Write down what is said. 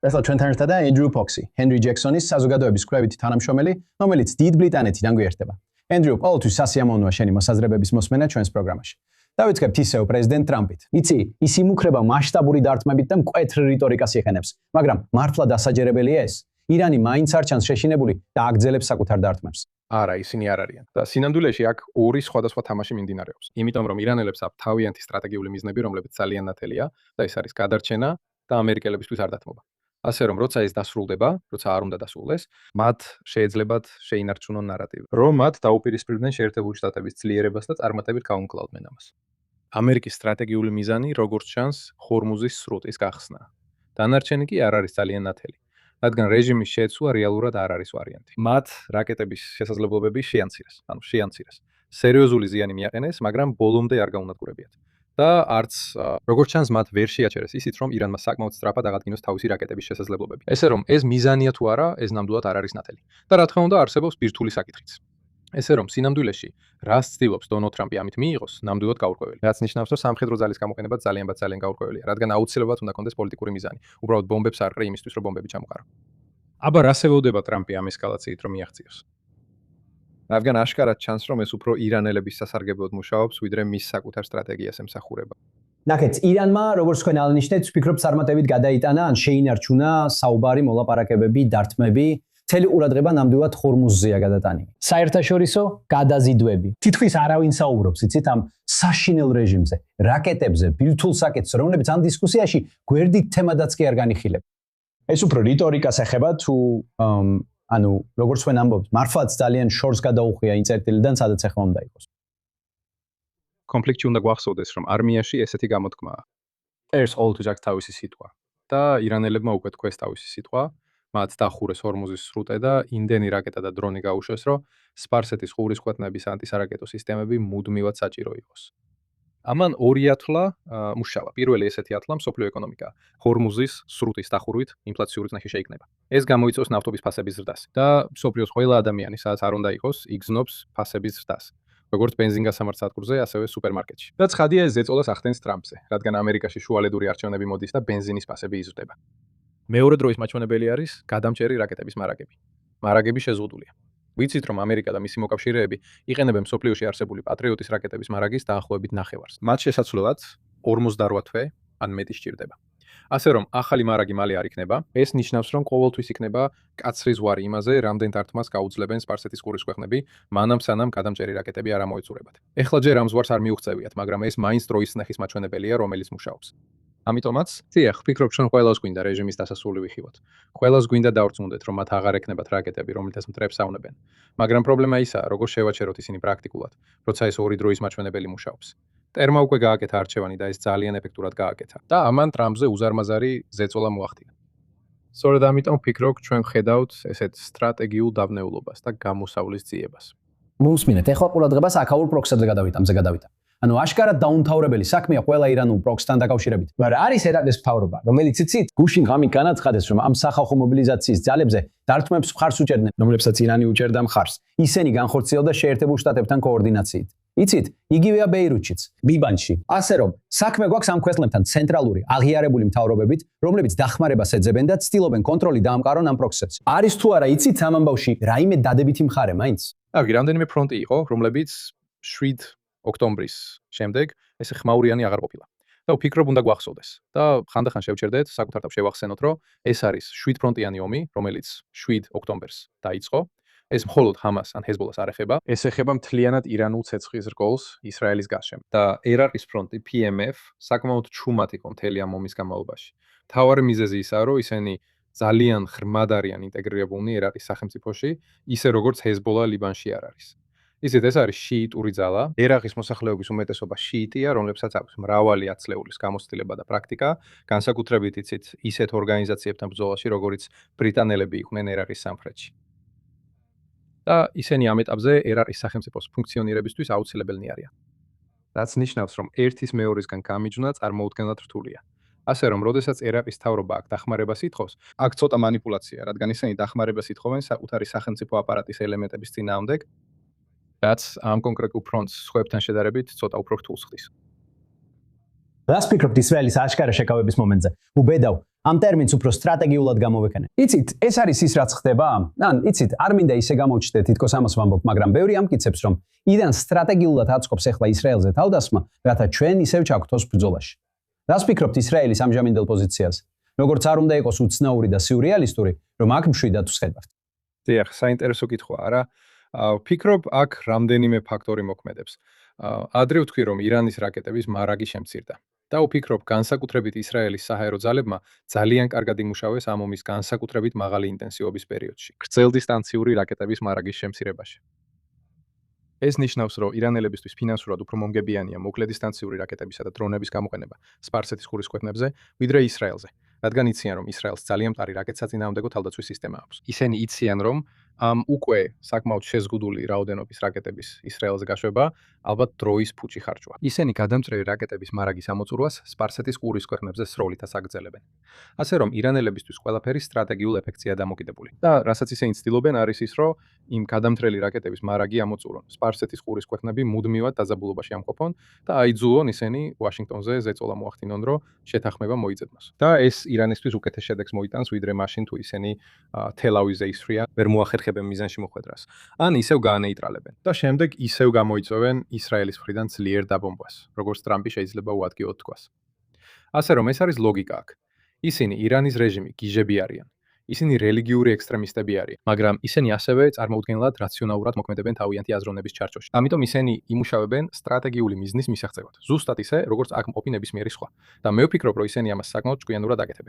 ესა ჩვენთან ერთადაა Andrew Foxy, Henry Jackson-ის საზოგადოების კვლევითი თანამშრომელი, რომელიც დიდ ბრიტანეთიდან გვიერთება. Andrew, ყოველთვის სასიამოვნოა შენი მოსაზრებების მოსმენა ჩვენს პროგრამაში. დავიწყებთ ისევ პრეზიდენტ ტრამპით. იცი, ის იმუქრება მასშტაბური დარტყმებით და მკვეთრ რიტორიკას იყენებს, მაგრამ მართლა დასაჯერებელია ეს? ირანი მაინც არ ჩანს შეშინებული და აგრძელებს საკუთარ დარტყმებს. არა, ისინი არ არიან. და სინამდვილეში აქ ორი სხვადასხვა თამაში მიმდინარეობს. იმიტომ რომ ირანელებს აქვს თავიანთი სტრატეგიული მიზნები, რომლებიც ძალიან ნათელია და ეს არის გადარჩენა და ამერიკელებისთვის არ დათმობა. ასე რომ, როცა ეს დასრულდება, როცა არ უნდა დასრულდეს, მათ შეეძლებათ შეინარჩუნონ ნარატივი, რომ მათ დაუპირისპირდნენ შეერთებული შტატების ძლიერებას და წარმატებით გაუმკლავდნენ ამას. ამერიკის სტრატეგიული მიზანი, როგორც ჩანს, ჰორმუზის სრუტის გახსნა. დანარჩენი კი არ არის ძალიან ნათელი. რადგან რეჟიმის შეცვლა რეალურად არ არის ვარიანტი. მათ რაკეტების შესაძლებლობები შეამცირეს. სერიოზული ზიანი მიაყენეს, მაგრამ ბოლომდე არ გაუნადგურებიათ. და არც როგორც ჩანს, მათ ვერ შეაჩერეს ისიც, რომ ირანმა საკმაოდ სწრაფად აღადგინოს თავისი რაკეტების შესაძლებლობები. ესე რომ, ეს მიზანია თუ არა, ეს ნამდვილად არ არის ნათელი. და რა თქმა უნდა, არსებობს ბირთვული საკითხიც. ესე რომ, სინამდვილეში, რას ცდილობს დონალდ ტრამპი ამით მიიღოს, ნამდვილად გაურკვეველი. რაც ნიშნავს, რომ სამხედრო ძალის გამოყენება ძალიან გაურკვეველია, რადგან აუცილებლად უნდა კონდეს პოლიტიკური მიზანი. უბრალოდ ბომბებს არ ყრი იმისთვის, რომ ბომბები ჩამოყარო. აბა რა სევოდება ტრამპი ამ ესკალაციით, რომ მიაღწიოს? რადგან აშკარად ჩანს, რომ ეს უფრო ირანელების სასარგებლოდ მუშაობს, ვიდრე მის საკუთარ სტრატეგიას ემსახურება. ნახეთ, ირანმა, როგორც თქვენ აღნიშნეთ, ფიქრობ წარმატებით გადაიტანა ან შეინარჩუნა საუბარი მოლაპარაკებები, დარტყმები. Მთელი ყურადღება ნამდვილად ჰორმუზზეა გადატანილი. საერთაშორისო გადაზიდვები. თითქმის არავინ საუბრობს, იცით, ამ საშინელ რეჟიმზე, რაკეტებზე, ბირთვულ საკითხებზე, რომლებიც ამ დისკუსიაში გვერდით თემადაც კი არ განიხილება. ეს უფრო რიტორიკას ეხება თუ ანუ როგორც თქვენ ამბობთ, მართლაც ძალიან შორს გადაუხვია იმ წერტილიდან, სადაც ახლა უნდა იყოს. კონფლიქტი უნდა გვახსოვდეს, რომ არმიაში ესეთი გამოთქმაა. There's all to jack თავისი სიტყვა. და ირანელებმა უკვე თქვეს თავისი სიტყვა. მათ დახურეს ჰორმუზის სრუტე და იმდენი რაკეტა და დრონი გაუშვეს, რომ სპარსეთის ყურის ქვეყნების ანტისარაკეტო სისტემები მუდმივად საჭირო იყოს. ამან ორი ათვლა მუშავა. პირველი ესეთი ათვლა მსოფლიო ეკონომიკა. ჰორმუზის სრუტის დახურვით ინფლაციური წნეხი შეიქმნება. ეს გამოიწვევს ნავთობის ფასების ზრდას და მსოფლიოს ყველა ადამიანი, სადაც არ უნდა იყოს, იგზნობს ფასების ზრდას. როგორც ბენზინგასამართ სადგურზე, ასევე სუპერმარკეტში. და ცხადია ეს ზეწოლას ახდენს ტრამპზე, რადგან ამერიკაში შუალედური არჩევნები მოდის და ბენზინის ფასები იზრდება. მეორე დროის მაჩვენებელი არის გადამჭერი რაკეტების მარაგები. მარაგები შეზღუდულია. ვიცით, რომ ამერიკა და მისი მოკავშირეები იყენებენ მსოფლიოში არსებული პატრიოტის რაკეტების მარაგის დაახლოებით ნახევარს. მათ შესაძლოა 48 თვე ან მეტი სჭირდება. ასე რომ, ახალი მარაგი მალე არ იქნება. ეს ნიშნავს, რომ ყოველთვის იქნება კაცრი ზვარი იმაზე, რამდენ დარტყმას გაუძლებენ სპარსეთის ყურის ქვეყნები, მანამ სანამ გადამჭერი რაკეტები არ ამოეწურებათ. ეხლა ჯერ ამ ზვარს არ მიუღწევიათ, მაგრამ ეს მაინც დროის წნეხის მაჩვენებელია, რომელიც მუშაობს. ამიტომაც, დიახ, ვფიქრობ, რომ ყველას გვინდა რეჟიმის დასასრული ვიხილოთ. ყველას გვინდა დავრწმუნდეთ, რომ მათ აღარ ექნებათ რაკეტები, რომლითაც მტრებს ავნებენ. მაგრამ პრობლემა ისაა, როგორ შევაჩეროთ ისინი პრაქტიკულად, როცა ეს ორი დროის მაჩვენებელი მუშაობს. ტერმა უკვე გააკეთა არჩევანი და ეს ძალიან ეფექტურად გააკეთა. და ამან ტრამპზე უზარმაზარი ზეწოლა მოახდინა. სწორედ ამიტომ ვფიქრობ, ჩვენ ვხედავთ ესეთ სტრატეგიულ დავნეულობას და გამოსავლის ძიებას. მოსმინეთ, ეხლა ყურადღებას აქაურ პროქსებზე გადავიდა. ანუ აშკარად დაუნთავრებელი საქმეა ყველა ირანულ პროქსთან დაკავშირებით. მაგრამ არის ერაყის მთავრობა, რომელიც იცით, გუშინ ღამით განაცხადეს, რომ ამ სახალხო მობილიზაციის ძალებზე დარტყმებს მხარს უჭერდნენ, რომლებსაც ირანი უჭერდა მხარს. ისინი განხორციელდა შეერთებულ შტატებთან კოორდინაციით. იცით, იგივეა ბეირუთშიც, ლიბანში. ასე რომ, საქმე გვაქვს ამ ქვეყნებთან ცენტრალური, აღიარებული მთავრობებით, რომლებიც დახმარებას ეძებენ და ცდილობენ კონტროლი დაამყარონ ამ პროცესს. არის თუ არა, იცით, ამ ამბავში რაიმე დადებითი მხარე მაინც? აგი, რამდენიმე ფრონტი იყო, რომლებიც 7 ოქტომბრის შემდეგ ეს ხმაურიანი აღარ ყოფილა. და ვფიქრობ, უნდა გვახსოვდეს. და ხანდახან შევჩერდეთ, საკუთარ თავს შევახსენოთ, რომ ეს არის 7 ფრონტიანი ომი, რომელიც 7 ოქტომბერს დაიწყო. ეს მხოლოდ ჰამას ან ჰეზბოლას არ ეხება, ეს ეხება მთლიანად ირანულ ცეცხლის რგოლს ისრაელის გარშემო. და ერაყის ფრონტი PMF საკმაოდ ჩუმად იყო მთელი ამ ომის განმავლობაში. მთავარი მიზეზი ისაა, რომ ისინი ძალიან ღრმად არიან ინტეგრირებულნი ერაყის სახელმწიფოში, ისე როგორც ჰეზბოლა ლიბანში არ არის. ისეთ ეს არის შიიტური ძალა. ერაყის მოსახლეობის უმეტესობა შიიტია, რომლებსაც აქვს მრავალი ათწლეულის გამოცდილება და პრაქტიკა, განსაკუთრებით იცით ისეთ ორგანიზაციებთან ბრძოლაში, როგორიც ბრიტანელები იყვნენ ერაყის სამხრეთში. და ისინი ამ ეტაპზე ერაყის სახელმწიფოს ფუნქციონირებისთვის აუცილებელნი არიან. რაც ნიშნავს, რომ ერთის მეორისგან გამიჯვნა წარმოუდგენლად რთულია. ასე რომ, როდესაც ერაყის მთავრობა აქ დახმარებას ითხოვს, აქ ცოტა манипуляცია, რადგან ისინი დახმარებას ითხოვენ საკუთარი სახელმწიფო აპარატის ელემენტების წინააღმდეგ, რაც ამ კონკრეტულ ფრონტს სხვებთან შედარებით ცოტა უფრო რთულს ხდის. რას ფიქრობთ ისრაელის აშკარა შეკავების მომენტზე? უბედავ, ამ ტერმინს უფრო სტრატეგიულად გამოვეკენე. იცით, ეს არის ის რაც ხდება? ან იცით, არ მინდა ისე გამოჩნდეთ, თითქოს ამას ვამბობ, მაგრამ ბევრი ამტკიცებს, რომ ირანს სტრატეგიულად აწყობს ახლა ისრაელზე თავდასხმა, რათა ჩვენ ისევ ჩაგვთოს ბრძოლაში. რას ფიქრობთ ისრაელის ამჟამინდელ პოზიციაზე? როგორც არ უნდა იყოს უცნაური და სიურრეალისტური, რომ აქ მშვიდად ვსხედავთ. დიახ, საინტერესო კითხვა არა. ვფიქრობ, აქ რამდენიმე ფაქტორი მოქმედებს. ადრე ვთქვი, რომ ირანის რაკეტების მარაგი შემცირდა. და ვფიქრობ, განსაკუთრებით ისრაელის საჰაერო ძალებმა ძალიან კარგად იმუშავეს ამ ომის განსაკუთრებით მაღალი ინტენსივობის პერიოდში, გრძელდისტანციური რაკეტების მარაგის შემცირებაში. ეს ნიშნავს, რომ ირანელებისთვის ფინანსურად უფრო მომგებიანია მოკლედისტანციური რაკეტებისა და დრონების გამოყენება სპარსეთის ყურის ქვეყნებზე, ვიდრე ისრაელზე, რადგან იციან, რომ ისრაელს ძალიან მყარი რაკეტსაწინააღმდეგო თავდაცვის სისტემა აქვს. ისინი იციან, რომ უკვე საკმაოდ შეზღუდული რაოდენობის რაკეტების ისრაელზე გაშვება ალბათ დროის ფუჭი ხარჯვა. ისინი გადამწრევი რაკეტების მარაგის ამოწურვას სპარსეთის ყურის ქვეყნებზე სროლითაც აგრძელებენ. ასე რომ ირანელებისთვის ყველაფერი სტრატეგიულ ეფექტზეა დამოკიდებული. და რასაც ისინი ცდილობენ არის ის, რომ იმ გადამწრელი რაკეტების მარაგი ამოწურონ სპარსეთის ყურის ქვეყნები მუდმივად დაძაბულობაში ამყოფონ და აიძულონ ისინი ვაშინგტონზე ზეწოლა მოახდინონ, რომ შეთანხმება მოიძებნოს. და ეს ირანისთვის უკეთეს შედეგს მოიტანს, ვიდრე მაშინ თუ ისინი თელ-ავივზე ისვრიან, ვერ მოახერხებენ მიზანში მოხვედრას. ან ისევ გაანეიტრალებენ და შემდეგ ისევ გამოიწვევენ ისრაელის მხრიდან ძლიერ დაბომბვას, როგორც ტრამპი შეიძლება უადგიოდ თქვას. ასე რომ ეს არის ლოგიკა აქ. ისინი ირანის რეჟიმი გიჟები არიან. ისინი რელიგიური ექსტრემისტები არიან, მაგრამ ისინი ასევე წარმოუდგენლად რაციონალურად მოქმედებენ თავიანთი აზროვნების ჩარჩოში. ამიტომ ისინი იმუშავებენ სტრატეგიული მიზნის მისაღწევად, ზუსტად ისე, როგორც აქ მყოფი ნებისმიერი სხვა. და მე ვფიქრობ, რომ ისინი ამას საკმაოდ ჭკვიანურად აკეთებენ.